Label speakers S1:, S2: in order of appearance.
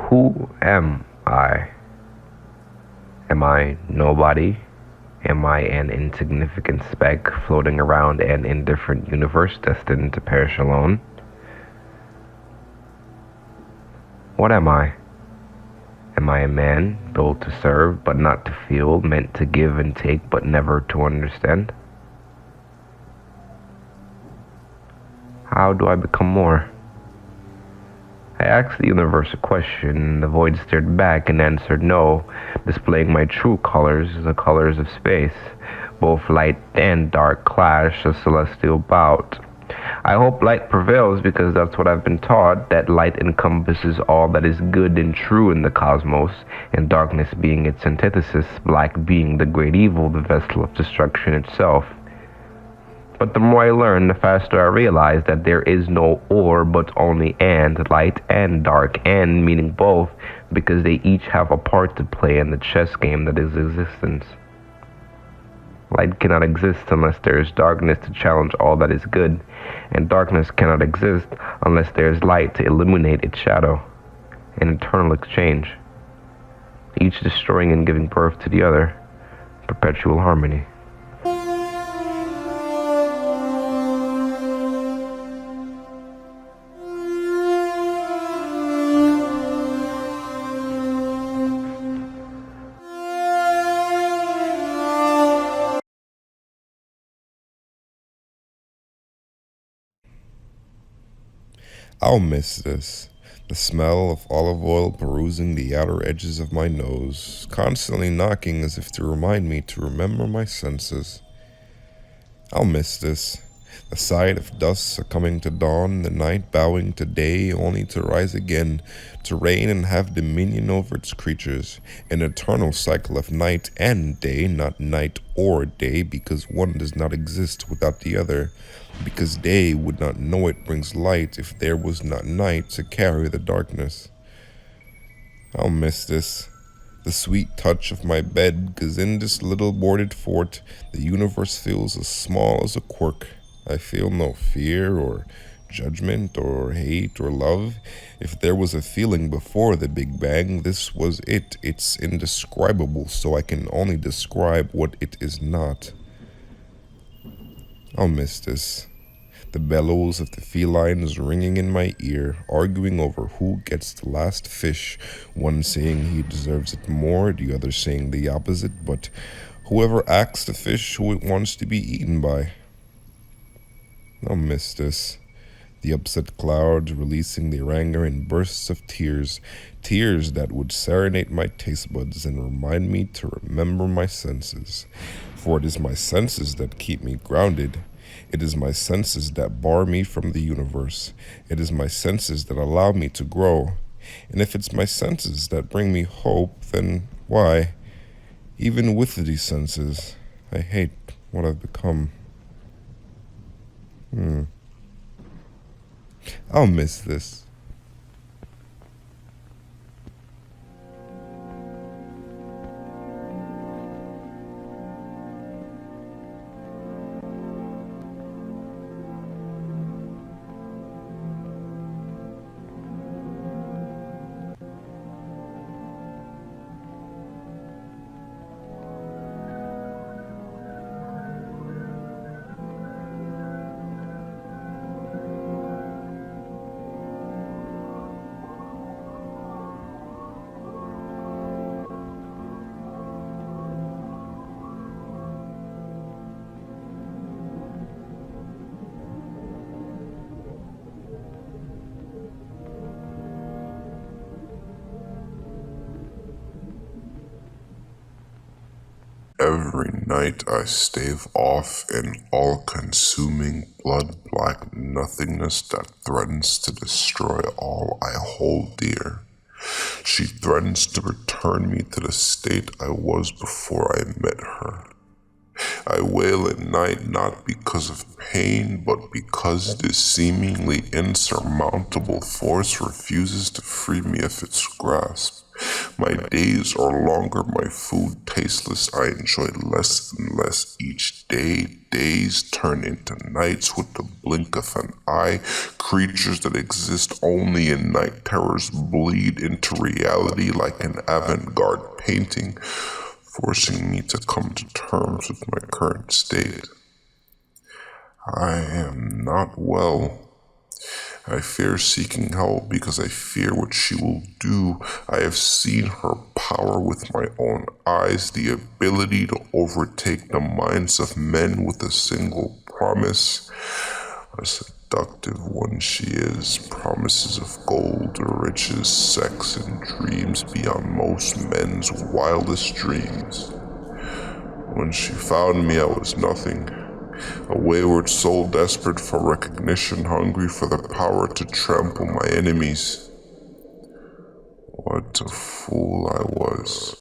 S1: Who am I? Am I nobody? Am I an insignificant speck floating around an indifferent universe destined to perish alone? What am I? Am I a man built to serve but not to feel, meant to give and take but never to understand? How do I become more? I asked the universe a question, and the void stared back and answered no, displaying my true colors, the colors of space. Both light and dark clash, a celestial bout. I hope light prevails because that's what I've been taught, that light encompasses all that is good and true in the cosmos, and darkness being its antithesis, black being the great evil, the vessel of destruction itself. But the more I learn, the faster I realize that there is no or, but only and, light and dark, and meaning both, because they each have a part to play in the chess game that is existence. Light cannot exist unless there is darkness to challenge all that is good, and darkness cannot exist unless there is light to illuminate its shadow. An eternal exchange, each destroying and giving birth to the other. Perpetual harmony.
S2: I'll miss this. The smell of olive oil perusing the outer edges of my nose, constantly knocking as if to remind me to remember my senses. I'll miss this. The sight of dusk succumbing to dawn, the night bowing to day only to rise again, to reign and have dominion over its creatures, an eternal cycle of night and day, not night or day, because one does not exist without the other, because day would not know it brings light if there was not night to carry the darkness. I'll miss this. The sweet touch of my bed, 'cause in this little boarded fort, the universe feels as small as a quirk. I feel no fear or judgment or hate or love. If there was a feeling before the Big Bang, this was it. It's indescribable, so I can only describe what it is not. I'll miss this. The bellows of the felines ringing in my ear, arguing over who gets the last fish, one saying he deserves it more, the other saying the opposite, but whoever asks the fish who it wants to be eaten by. I'll miss this. The upset clouds releasing their anger in bursts of tears, tears that would serenade my taste buds and remind me to remember my senses. For it is my senses that keep me grounded. It is my senses that bar me from the universe. It is my senses that allow me to grow. And if it's my senses that bring me hope, then why? Even with these senses, I hate what I've become. I'll miss this.
S3: Every night I stave off an all-consuming blood-black nothingness that threatens to destroy all I hold dear. She threatens to return me to the state I was before I met her. I wail at night not because of pain, but because this seemingly insurmountable force refuses to free me of its grasp. My days are longer, my food tasteless. I enjoy less and less each day. Days turn into nights with the blink of an eye. Creatures that exist only in night terrors bleed into reality like an avant-garde painting, forcing me to come to terms with my current state. I am not well. I fear seeking help because I fear what she will do. I have seen her power with my own eyes, the ability to overtake the minds of men with a single promise. A seductive one she is, promises of gold, riches, sex, and dreams beyond most men's wildest dreams. When she found me, I was nothing. A wayward soul desperate for recognition, hungry for the power to trample my enemies. What a fool I was.